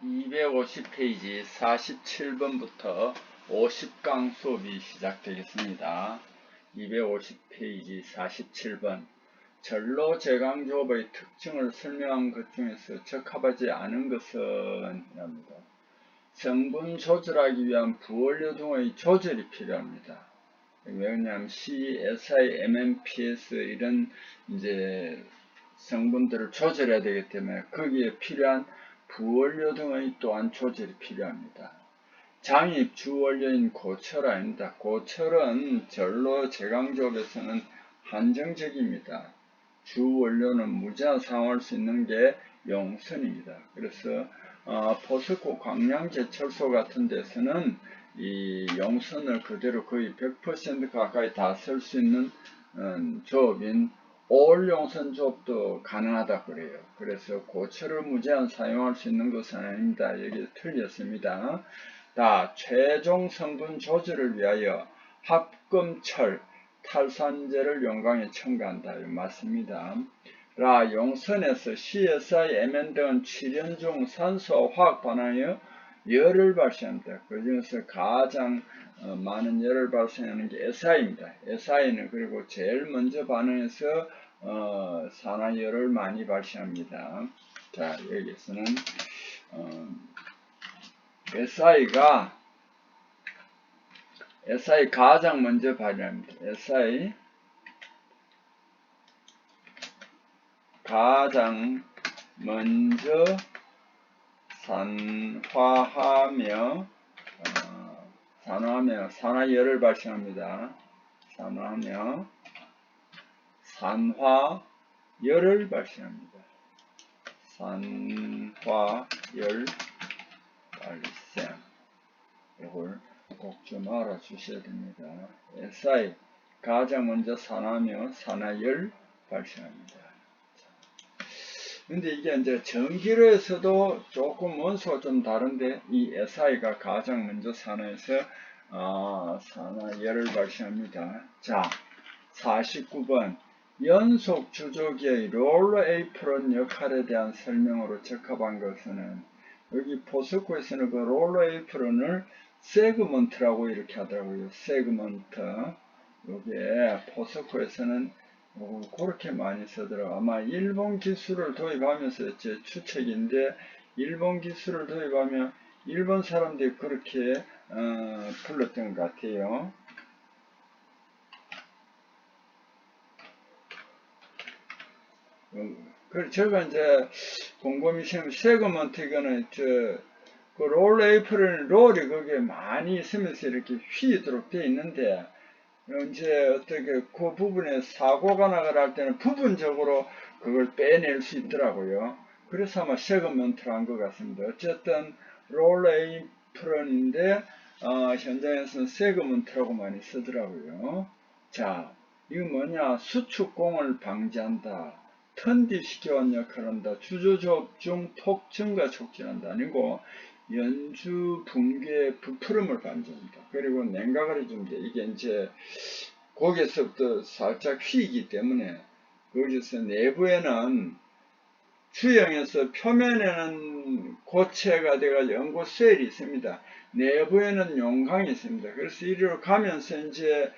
250페이지 47번부터 50강 수업이 시작되겠습니다. 250페이지 47번 전로제강조업의 특징을 설명한 것 중에서 적합하지 않은 것은 이랍니다. 성분 조절하기 위한 부원료 등의 조절이 필요합니다. 왜냐하면 C, SI, MMPS 이런 이제 성분들을 조절해야 되기 때문에 거기에 필요한 부원료 등의 또한 조절이 필요합니다. 장입 주원료인 고철아닙니다. 고철은 전로 제강조업에서는 한정적입니다. 주원료는 무제한 사용할 수 있는 게 용선입니다. 그래서 포스코 광양제철소 같은 데서는 이 용선을 그대로 거의 100% 가까이 다 쓸 수 있는 조업인 올용선 조업도 가능하다 그래요. 그래서 고철을 무제한 사용할 수 있는 것은 아닙니다. 여기 틀렸습니다. 최종 성분 조절을 위하여 합금철 탈산제를 용광에 첨가한다. 맞습니다. 용선에서 CSI, MN 등은 출현 중 산소와 화학 반응하여 열을 발생합니다. 그 중에서 가장 많은 열을 발생하는 게 SI입니다. SI는 그리고 제일 먼저 반응해서 산화열을 많이 발생합니다. 자, 여기서는 SI 가장 먼저 발생합니다. SI 가장 먼저 산화하며 산화열을 발생합니다. 산화하며 산화열을 발생합니다. 산화열 발생. 이걸 꼭 좀 알아주셔야 됩니다. SI 가장 먼저 산화하며 산화열 발생합니다. 근데 이게 이제 전기로에서도 조금 원소가 좀 다른데 이 SI가 가장 먼저 산화해서 산화열을 발생합니다. 자, 49번 연속 주조기의 롤러 에이프런 역할에 대한 설명으로 적합한 것은 여기 포스코에서는 그 롤러 에이프런을 세그먼트라고 이렇게 하더라고요. 세그먼트. 요게 포스코에서는 그렇게 많이 쓰더라고요. 아마 일본 기술을 도입하면서 제 추측인데 일본 기술을 도입하면 일본 사람들이 그렇게 불렀던 것 같아요. 제가 이제 곰곰이 생각하면 세그먼트 이거는 그 롤 에이프런 롤이 거기에 많이 있으면서 이렇게 휘도록 되어 있는데 이제 어떻게 그 부분에 사고가 나거나 할 때는 부분적으로 그걸 빼낼 수 있더라고요. 그래서 아마 세그먼트를 한 것 같습니다. 어쨌든 롤 에이프런인데 현장에서는 세그먼트라고 많이 쓰더라고요. 자, 이거 뭐냐? 수축공을 방지한다. 턴디시켜온 역할을 한다. 주조조업 중 폭 증가 촉진한다. 아니고 연주 붕괴 부풀음을 방지한다. 그리고 냉각을 해줍니다. 이게 이제 거기에서부터 살짝 휘기 때문에 거기서 내부에는 주형에서 표면에는 고체가 돼가 연고셀이 있습니다. 내부에는 용광이 있습니다. 그래서 이리로 가면서 이제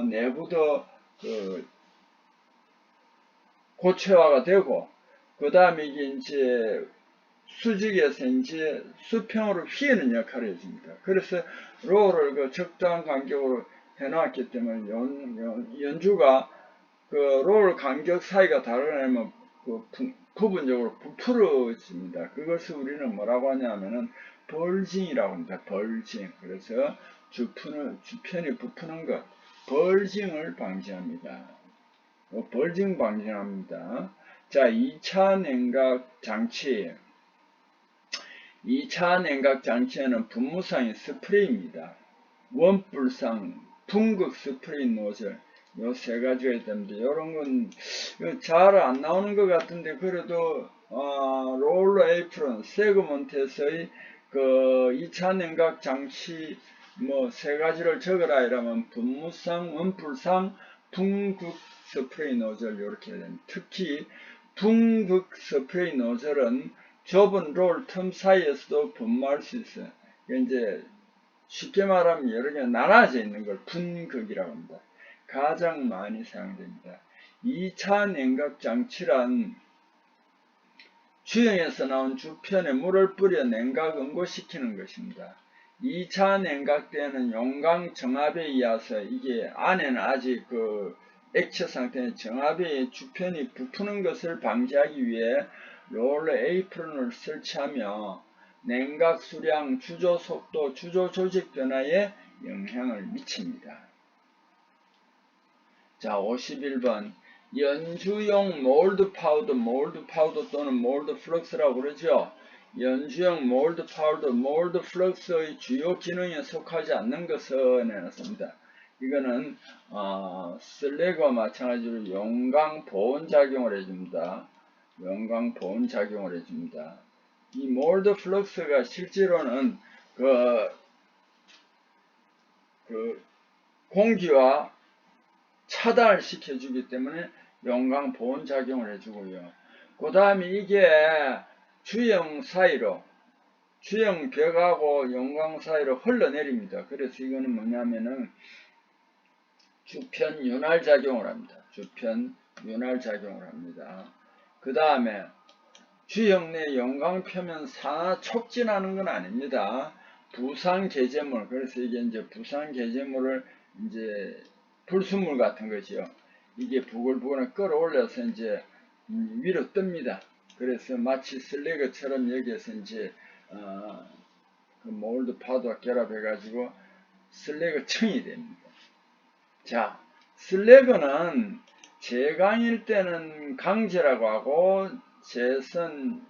내부도 그 고체화가 되고 그 다음에 이게 이제 수직에서 이제 수평으로 휘는 역할을 해줍니다. 그래서 롤을 그 적당한 간격으로 해놨기 때문에 연주가 그 롤 간격 사이가 다르면 그 부분적으로 부풀어집니다. 그것을 우리는 뭐라고 하냐면은 벌징이라고 합니다. 벌징. 그래서 주편이 부푸는 것, 벌징을 방지합니다. 벌징 방지합니다. 자, 2차 냉각 장치. 2차 냉각 장치에는 분무상의 스프레이입니다. 원뿔상, 붕극 스프레이 노즐, 요 세 가지가 있답니다. 요런 건 잘 안 나오는 것 같은데 그래도 롤러 에이프런, 세그먼트에서의 그 2차 냉각 장치 뭐 세 가지를 적어라 이러면 분무상, 원뿔상, 붕극 스프레이 노즐 이렇게 됩니다. 특히 붕극 스프레이 노즐은 좁은 롤 틈 사이에서도 분모할 수 있어요. 이제 쉽게 말하면 여러 개 나눠져 있는 걸 분극이라고 합니다. 가장 많이 사용됩니다. 2차 냉각 장치란 주형에서 나온 주편에 물을 뿌려 냉각 응고시키는 것입니다. 2차 냉각 때는 용광 정압에 의해서 이게 안에는 아직 그 액체 상태의 정압에 주편이 부푸는 것을 방지하기 위해 롤러 에이프런을 설치하며 냉각 수량, 주조 속도, 주조 조직 변화에 영향을 미칩니다. 자, 51번. 연주용 몰드 파우더 또는 몰드 플럭스라고 그러죠. 연주용 몰드 파우더, 몰드 플럭스의 주요 기능에 속하지 않는 것을 내놨습니다. 이거는 슬래그와 마찬가지로 용광 보온 작용을 해줍니다. 용광 보온 작용을 해줍니다. 이 몰드 플럭스가 실제로는 공기와 차단을 시켜주기 때문에 용광 보온 작용을 해주고요. 그 다음에 이게 주형 사이로, 주형 벽하고 용광 사이로 흘러내립니다. 그래서 이거는 뭐냐면은 주편 윤활 작용을 합니다. 주편 윤활 작용을 합니다. 그 다음에 주형 내 용광 표면 산화 촉진하는 건 아닙니다. 부산 개제물, 그래서 이게 이제 부산 개제물을 이제 불순물 같은 거죠. 이게 부글부글 끌어올려서 이제 위로 뜹니다. 그래서 마치 슬래그처럼 여기에서 이제 그 몰드 파우더와 결합해가지고 슬래그층이 됩니다. 자, 슬래그는 제강일 때는 강제라고 하고 제선일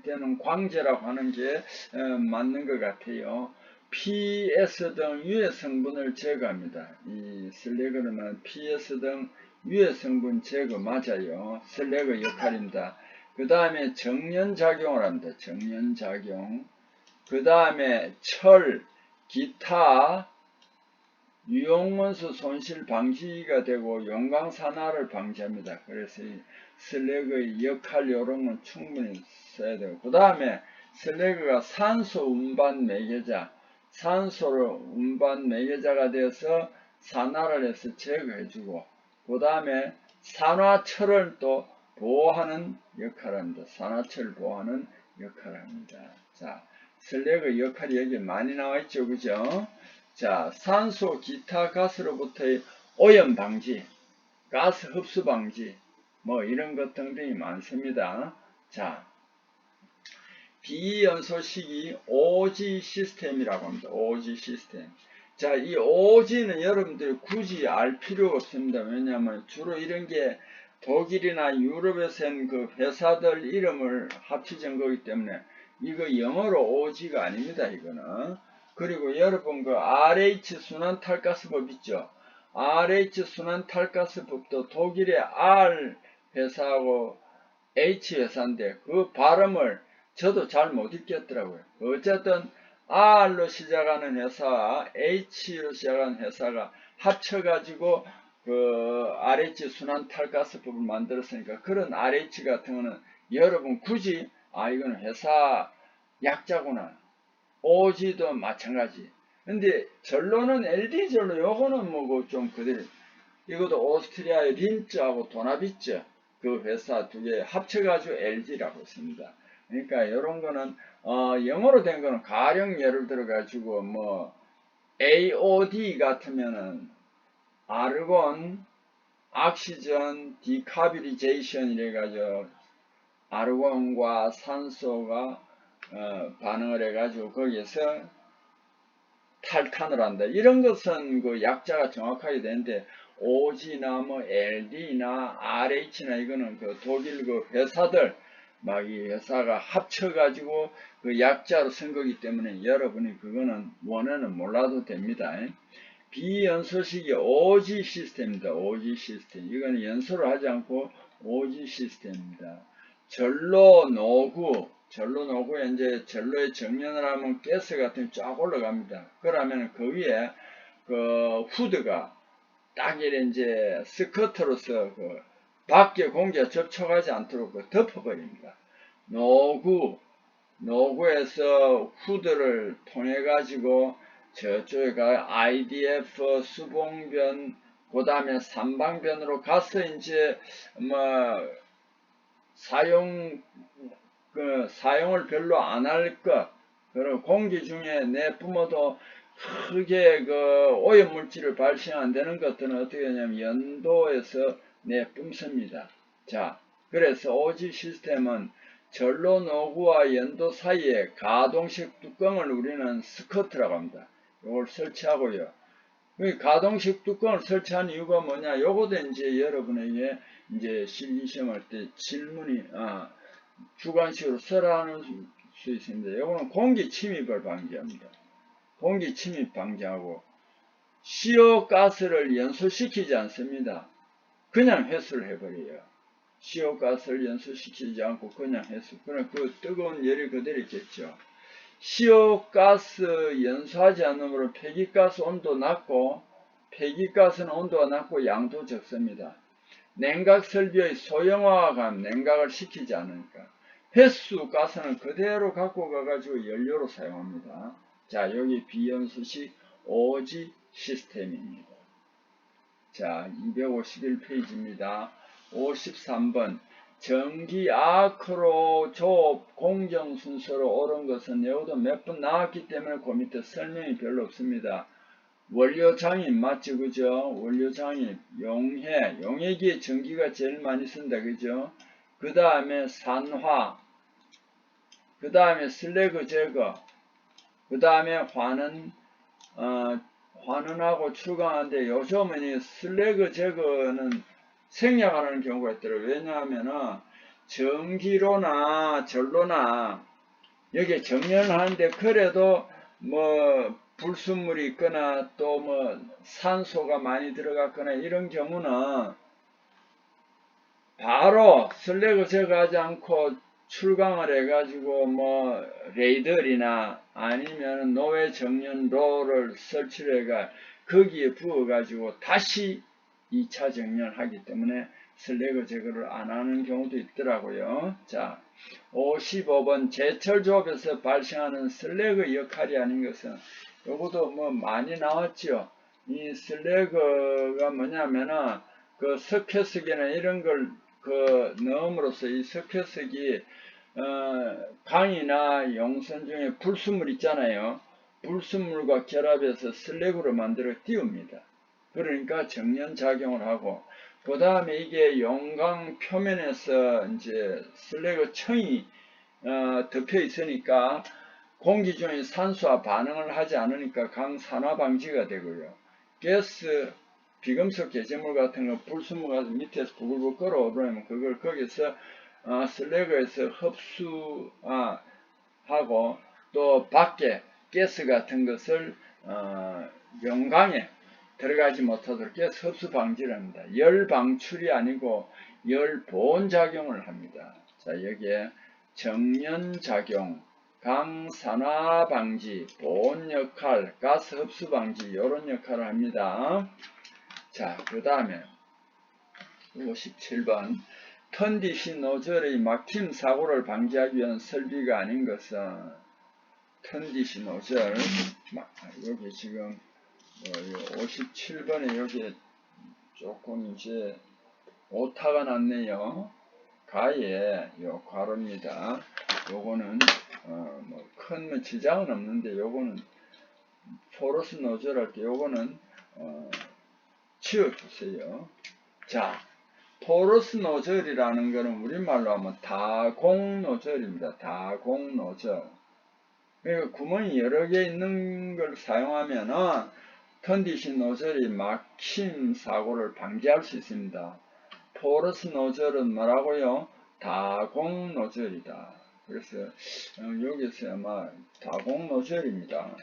때는 광제라고 하는 게 맞는 것 같아요. PS 등 유해 성분을 제거합니다. 이 슬래그는 PS 등 유해 성분 제거 맞아요. 슬래그 역할입니다. 그 다음에 정연작용을 합니다. 정연작용. 그 다음에 철, 기타, 유용원소 손실 방지가 되고 용광산화를 방지합니다. 그래서 이 슬래그의 역할 이런 건 충분히 써야 되고, 그 다음에 슬래그가 산소 운반 매개자, 산소를 운반 매개자가 되어서 산화를 해서 제거해주고, 그 다음에 산화철을 또 보호하는 역할을 합니다. 산화철을 보호하는 역할을 합니다. 자, 슬래그 역할이 여기 많이 나와 있죠, 그죠? 자, 산소, 기타 가스로부터의 오염 방지, 가스 흡수 방지, 뭐 이런 것 등등이 많습니다. 자, 비연소식이 OG 시스템이라고 합니다. OG 시스템. 자, 이 OG는 여러분들이 굳이 알 필요가 없습니다. 왜냐하면 주로 이런 게 독일이나 유럽에서는 그 회사들 이름을 합치진 거기 때문에 이거 영어로 OG가 아닙니다. 이거는. 그리고 여러분 그 RH 순환탈가스법 있죠. RH 순환탈가스법도 독일의 R 회사하고 H 회사인데 그 발음을 저도 잘 못 읽겠더라고요. 어쨌든 R로 시작하는 회사와 H로 시작하는 회사가 합쳐가지고 그 RH 순환탈가스법을 만들었으니까 그런 RH 같은 거는 여러분 굳이 이건 회사 약자구나. OG도 마찬가지. 근데 전로는 LD 전로 요거는 뭐고 좀 그대로 이것도 오스트리아의 린츠하고 도나비츠 그 회사 두 개 합쳐가지고 LG라고 씁니다. 그러니까 이런 거는 영어로 된 거는 가령 예를 들어 가지고 뭐 AOD 같으면은 아르곤 악시전 디카빌리제이션 이래 가지고 아르곤과 산소가 반응을 해 가지고 거기에서 탈탄을 한다. 이런 것은 그 약자가 정확하게 되는데 OG나 뭐 LD나 RH나 이거는 그 독일 그 회사들 막 이 회사가 합쳐가지고 그 약자로 쓴 거기 때문에 여러분이 그거는 원어는 몰라도 됩니다. 비연소식이 OG 시스템입니다. OG 시스템. 이거는 연소를 하지 않고 OG 시스템입니다. 전로 노구에 이제 전로에 정연을 하면 가스 같은 게 쫙 올라갑니다. 그러면 그 위에 그 후드가 딱 이래 이제 스커트로서 그 밖에 공기가 접촉하지 않도록 그 덮어버립니다. 노구에서 후드를 통해 가지고 저쪽에 IDF 수봉변 그 다음에 삼방변으로 가서 이제 뭐 사용을 별로 안 할 것, 그리고 공기 중에 내 뿜어도 크게 오염물질을 발생 안 되는 것들은 어떻게 하냐면 연도에서 내뿜습니다. 자, 그래서 오지 시스템은 전로 노구와 연도 사이에 가동식 뚜껑을 우리는 스커트라고 합니다. 이걸 설치하고요. 가동식 뚜껑을 설치한 이유가 뭐냐? 요거도 이제 여러분에게 이제 실기시험 할 때 질문이, 주관식으로 설하는 수 있습니다. 요거는 공기 침입을 방지합니다. 공기 침입 방지하고, CO 가스를 연소시키지 않습니다. 그냥 회수를 해버려요. CO 가스를 연소시키지 않고 그냥 회수. 그럼 그 뜨거운 열이 그대로 있겠죠. CO 가스 연소하지 않으므로 폐기가스 온도 낮고, 폐기가스는 온도가 낮고 양도 적습니다. 냉각 설비의 소형화와 감, 냉각을 시키지 않으니까. 횟수 가스는 그대로 갖고 가가지고 연료로 사용합니다. 자, 여기 비연소식 오지 시스템입니다. 자, 251페이지입니다. 53번. 전기 아크로 조업 공정 순서로 옳은 것은 여기도 몇 번 나왔기 때문에 그 밑에 설명이 별로 없습니다. 원료 장입 맞죠? 그죠? 원료 장입, 용해기에 전기가 제일 많이 쓴다. 그죠? 그 다음에 산화, 그 다음에 슬래그 제거, 그 다음에 환원하고 출강하는데 요즘은 이 슬래그 제거는 생략하는 경우가 있더라고요. 왜냐하면은 전기로나 전로나 여기에 정렬을 하는데 그래도 뭐 불순물이 있거나 또 뭐 산소가 많이 들어갔거나 이런 경우는 바로 슬래그 제거하지 않고 출강을 해가지고 뭐 레이더리나 아니면 노외 정연로를 설치를 해가 거기에 부어가지고 다시 2차 정렬하기 때문에 슬래그 제거를 안 하는 경우도 있더라고요. 자, 55번 제철 조업에서 발생하는 슬래그 역할이 아닌 것은 요것도 뭐 많이 나왔죠. 이 슬래그가 뭐냐면은 그 석회석이나 이런 걸 넣음으로써 이 석회석이 강이나 용선 중에 불순물 있잖아요. 불순물과 결합해서 슬래그로 만들어 띄웁니다. 그러니까 정연작용을 하고, 그 다음에 이게 용강 표면에서 이제 슬래그 청이 덮여 있으니까 공기 중에 산소와 반응을 하지 않으니까 강산화 방지가 되고요. 가스, 비금속 개체물 같은 거 불순물 같은 밑에서 부글부글 끓어오르면 그걸 거기서 슬래그에서 흡수하고 또 밖에 가스 같은 것을 용광에 들어가지 못하도록 가스 흡수 방지를 합니다. 열 방출이 아니고 열 보온 작용을 합니다. 자, 여기에 정연작용, 강산화 방지, 보온 역할, 가스 흡수 방지 이런 역할을 합니다. 자, 그 다음에 57번. 턴디시 노즐의 막힘 사고를 방지하기 위한 설비가 아닌 것은 턴디시 노즐, 여기 지금 57번에 여기 조금 이제 오타가 났네요. 가에 요 괄호입니다. 요거는 큰 지장은 없는데 요거는 포러스 노즐 할 때 요거는 지워주세요. 자, 포러스 노즐이라는 것은 우리말로 하면 다공 노즐입니다. 다공 노즐. 그러니까 구멍이 여러 개 있는 걸 사용하면은 턴디시 노즐이 막힘 사고를 방지할 수 있습니다. 포러스 노즐은 뭐라고요? 다공 노즐이다. 그래서 여기서 아마 다공 노즐입니다.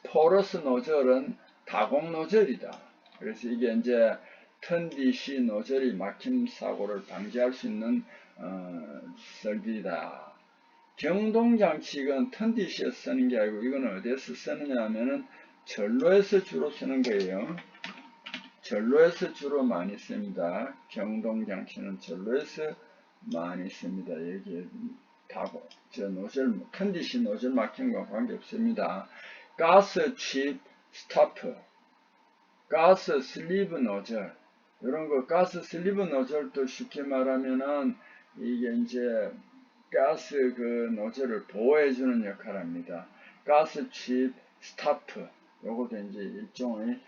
포러스 노즐은 다공 노즐이다. 그래서 이게 이제 턴디시 노즐이 막힘 사고를 방지할 수 있는 설비다. 경동장치 이건 턴디시에서 쓰는 게 아니고 이거는 어디에서 쓰느냐 하면은 전로에서 주로 쓰는 거예요. 전로에서 주로 많이 씁니다. 경동장치는 전로에서 많이 씁니다. 여기 다고 저 노즐 컨디션 노즐 막힌 거 관계없습니다. 가스 칩 스타프, 가스 슬리브 노즐 이런 거 가스 슬리브 노즐도 쉽게 말하면은 이게 이제 가스 그 노즐을 보호해주는 역할을 합니다. 가스 칩 스타프 요것도 이제 일종의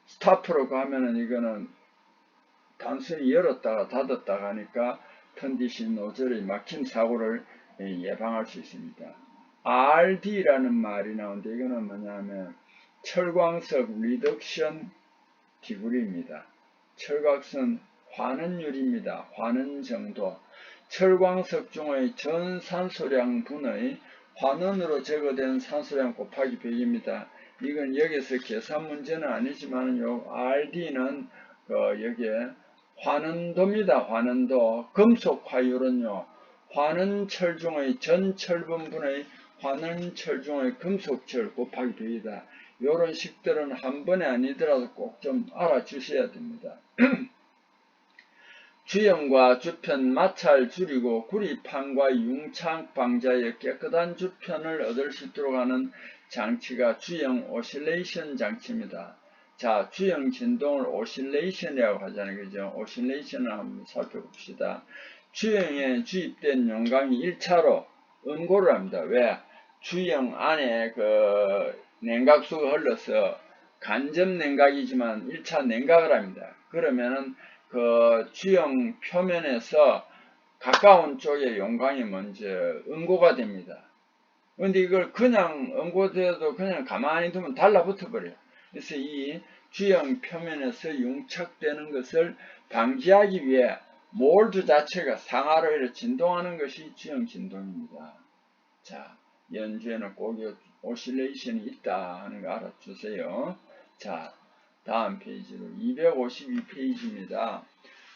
스타프로 가면은 이거는 단순히 열었다가 닫았다가 하니까 컨디션 노즐의 막힘 사고를 예방할 수 있습니다. RD라는 말이 나오는데 이거는 뭐냐면 철광석 리덕션 디그리입니다. 철광석 환원율입니다. 환원 정도. 철광석 중의 전 산소량 분의 환원으로 제거된 산소량 곱하기 100입니다. 이건 여기서 계산 문제는 아니지만 요 RD는 여기에 환원도입니다. 환원도. 금속화율은요. 환원철중의 전 철분분의 환원철중의 금속철 곱하기 100이다. 요런 식들은 한 번에 아니더라도 꼭 좀 알아주셔야 됩니다. 주형과 주편 마찰 줄이고 구리판과 융착 방자의 깨끗한 주편을 얻을 수 있도록 하는 장치가 주형 오실레이션 장치입니다. 자, 주형 진동을 오실레이션이라고 하잖아요. 그죠? 오실레이션을 한번 살펴봅시다. 주형에 주입된 용광이 1차로 응고를 합니다. 왜? 주형 안에 그 냉각수가 흘러서 간접 냉각이지만 1차 냉각을 합니다. 그러면은 그 주형 표면에서 가까운 쪽에 용광이 먼저 응고가 됩니다. 근데 이걸 그냥 응고돼도 그냥 가만히 두면 달라붙어 버려요. 그래서 이 주형 표면에서 융착되는 것을 방지하기 위해 몰드 자체가 상하로 이렇게 진동하는 것이 주형 진동입니다. 자, 연주에는 꼭 오실레이션이 있다 하는 거 알아주세요. 자, 다음 페이지로 252페이지입니다.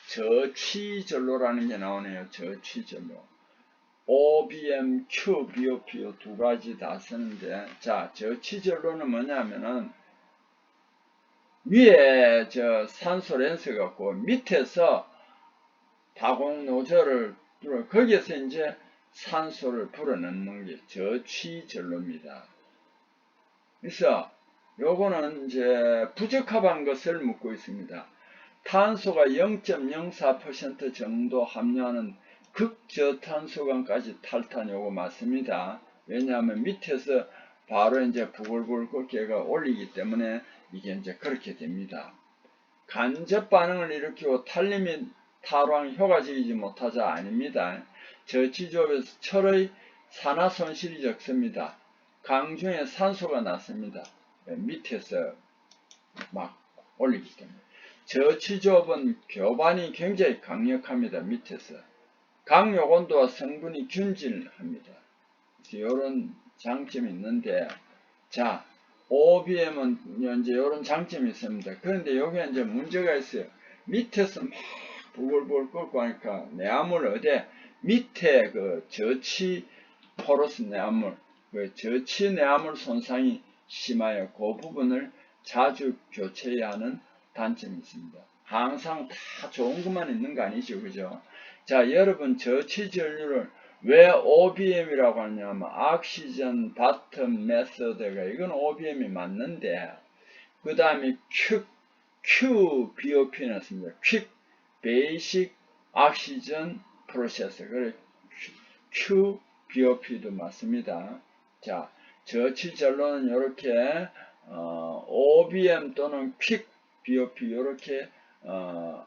저취전로라는 게 나오네요. 저취전로. OBM, Q, BOP 두 가지 다 쓰는데, 자, 저취전로는 뭐냐면은 위에 저 산소 렌스가 있고 밑에서 다공 노즐을 뚫어 거기에서 이제 산소를 불어넣는 게 저취전로입니다. 그래서 요거는 이제 부적합한 것을 묻고 있습니다. 탄소가 0.04% 정도 함유하는 극저탄소관까지 탈탄 요거 맞습니다. 왜냐하면 밑에서 바로 이제 부글부글 끓기가 올리기 때문에 이게 이제 그렇게 됩니다. 간접 반응을 일으키고 탈리 및 탈황 효과적이지 못하자 아닙니다. 저취조업에서 철의 산화 손실이 적습니다. 강중에 산소가 났습니다. 밑에서 막 올리기 때문에. 저취조업은 교반이 굉장히 강력합니다. 밑에서. 강요온도와 성분이 균질합니다. 이런 장점이 있는데, 자, OBM은 이제 이런 장점이 있습니다. 그런데 여기 이제 문제가 있어요. 밑에서 막 부글부글 끓고 하니까 내화물 어디에 밑에 그 저치 포러스 내화물, 그 저치 내화물 손상이 심하여 그 부분을 자주 교체해야 하는 단점이 있습니다. 항상 다 좋은 것만 있는 거 아니죠, 그죠? 자, 여러분 저치전류를 왜 OBM이라고 하냐면 Oxygen Bottom Method가 이건 OBM이 맞는데 그 다음에 QBOP는 씁니다. Quick Basic Oxygen Process 그래 QBOP도 맞습니다. 자, 저치전로는 이렇게 OBM 또는 Quick BOP 이렇게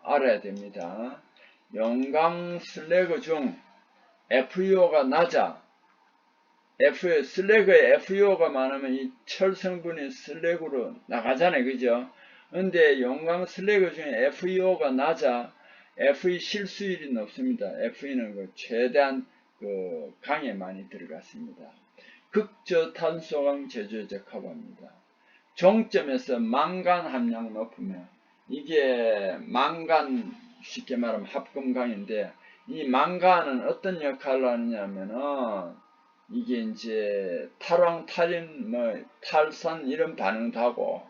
알아야 됩니다. 용광 슬래그 중 FEO가 낮아. 슬래그에 FEO가 많으면 이 철 성분이 슬래그로 나가잖아요. 그죠? 근데 용광 슬래그 중에 FEO가 낮아. FE 실수율이 높습니다. FE는 그 최대한 그 강에 많이 들어갔습니다. 극저탄소강 제조에 적합합니다. 종점에서 망간 함량 높으면 이게 망간 쉽게 말하면 합금강인데 이 망간은 어떤 역할을 하느냐면은 이게 이제 탈황, 탈인, 탈산 이런 반응도 하고,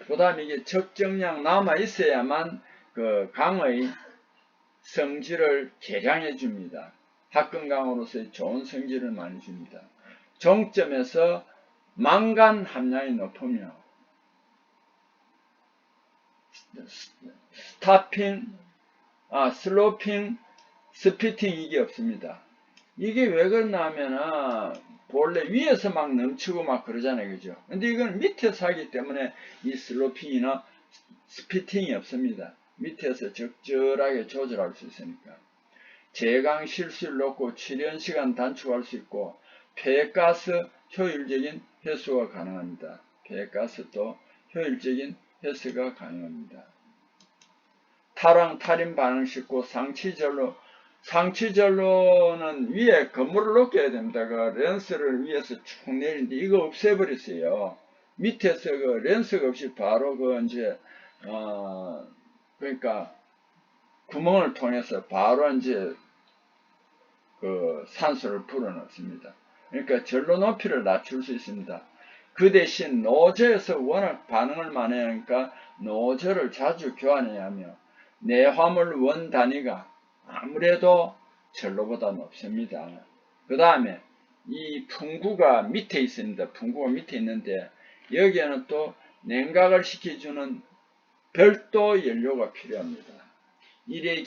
그 다음에 이게 적정량 남아 있어야만 그 강의 성질을 개량해 줍니다. 합금강으로서의 좋은 성질을 많이 줍니다. 종점에서 망간 함량이 높으며 슬로핑, 스피팅 이게 없습니다. 이게 왜 그러나 하면은 본래 위에서 막 넘치고 막 그러잖아요. 그죠? 근데 이건 밑에서 하기 때문에 이 슬로핑이나 스피팅이 없습니다. 밑에서 적절하게 조절할 수 있으니까. 제강 실수를 놓고 출현 시간 단축할 수 있고 폐가스 효율적인 회수가 가능합니다. 폐가스도 효율적인 회수가 가능합니다. 탈황, 탈인 반응 쉽고 상치절로는 위에 건물을 놓게 됩니다. 그 렌스를 위에서 쭉 내리는데 이거 없애버렸어요. 밑에서 그 렌스가 없이 바로 그 이제 그러니까 구멍을 통해서 바로 이제 그 산소를 불어넣습니다. 그러니까 전로 높이를 낮출 수 있습니다. 그 대신 노저에서 워낙 반응을 많이 하니까 노저를 자주 교환해야 하며 내화물 원 단위가 아무래도 전로보다 높습니다. 그 다음에 이 풍구가 밑에 있습니다. 풍구가 밑에 있는데 여기에는 또 냉각을 시켜주는 별도 연료가 필요합니다. 이의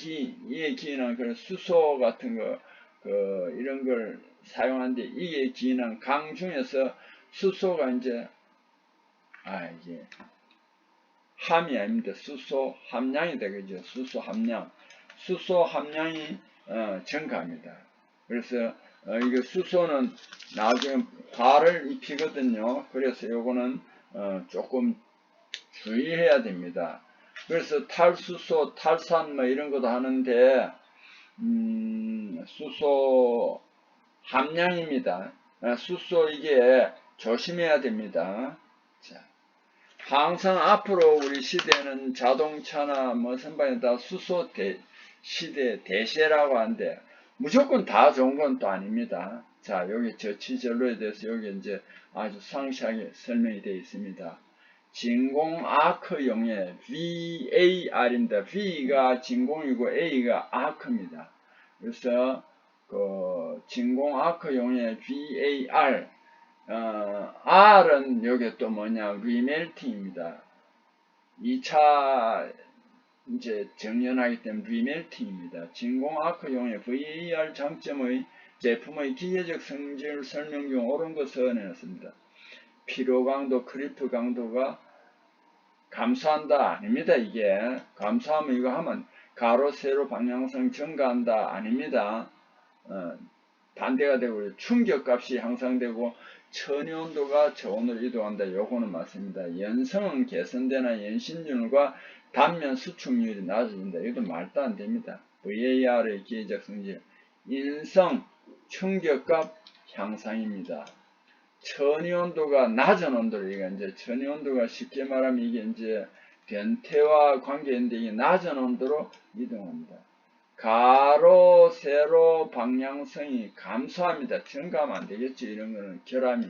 기인한 그런 수소 같은 거, 이런 걸 사용하는데, 이에 기인한 강 중에서 수소가 이제, 이게, 함이 아닙니다. 수소 함량이 되겠죠. 수소 함량. 수소 함량이, 증가합니다. 그래서, 이거 수소는 나중에 화를 입히거든요. 그래서 요거는, 조금 주의해야 됩니다. 그래서 탈수소, 탈산 뭐 이런 것도 하는데 수소 함량입니다. 수소 이게 조심해야 됩니다. 자, 항상 앞으로 우리 시대는 자동차나 뭐 선반에 다 수소 시대 대세라고 하는데 무조건 다 좋은 건 또 아닙니다. 자, 여기 저치전로에 대해서 여기 이제 아주 상세하게 설명이 되어 있습니다. 진공아크용의 VAR입니다. V가 진공이고 A가 아크입니다. 그래서 그 진공아크용의 VAR, R은 여기 또 뭐냐, 리멜팅입니다. 2차 이제 정연하기 때문에 리멜팅입니다. 진공아크용의 VAR 장점의 제품의 기계적 성질 설명 중 옳은 것을 내놨습니다. 피로 강도, 크리프 강도가 감소한다 아닙니다. 이게 감소하면 이거 하면 가로 세로 방향성 증가한다 아닙니다. 반대가 되고 충격값이 향상되고 천연온도가 저온으로 이동한다. 요거는 맞습니다. 연성은 개선되나 연신율과 단면 수축률이 낮아진다. 이것도 말도 안 됩니다. VAR의 기계적 성질 인성 충격값 향상입니다. 천연온도가 낮은 온도로 이게 이제 천연온도가 쉽게 말하면 이게 이제 변태와 관계인데 이게 낮은 온도로 이동합니다. 가로 세로 방향성이 감소합니다. 증가하면 안 되겠죠. 이런 거는 결함이.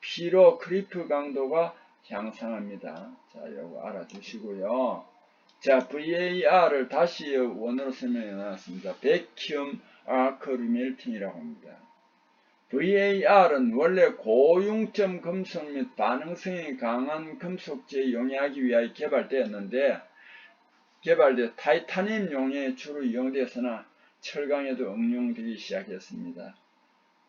피로 크리프 강도가 향상합니다. 자, 요거 알아두시고요. 자, VAR을 다시 원어로 설명해 놨습니다. Vacuum Arc Remelting이라고 합니다. VAR은 원래 고융점 금속 및 반응성이 강한 금속재에 용이하기 위하여 개발되었는데 타이타늄 용해에 주로 이용되었으나 철강에도 응용되기 시작했습니다.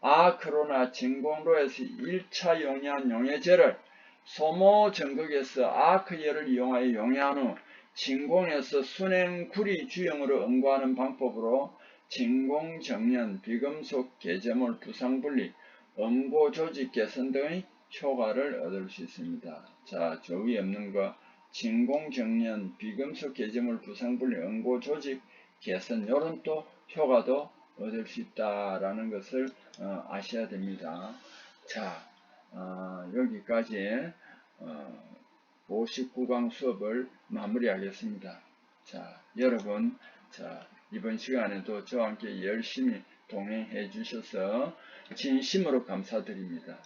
아크로나 진공로에서 1차 용해한 용해제를 소모 전극에서 아크열을 이용하여 용해한 후 진공에서 순행 구리 주형으로 응고하는 방법으로 진공정연, 비금속 개제물 부상분리, 응고 조직 개선 등의 효과를 얻을 수 있습니다. 자, 저 위에 없는 거 진공정연, 비금속 개제물 부상분리, 응고 조직 개선 요런 또 효과도 얻을 수 있다라는 것을 아셔야 됩니다. 자, 여기까지 59강 수업을 마무리하겠습니다. 자, 여러분, 자, 이번 시간에도 저와 함께 열심히 동행해 주셔서 진심으로 감사드립니다.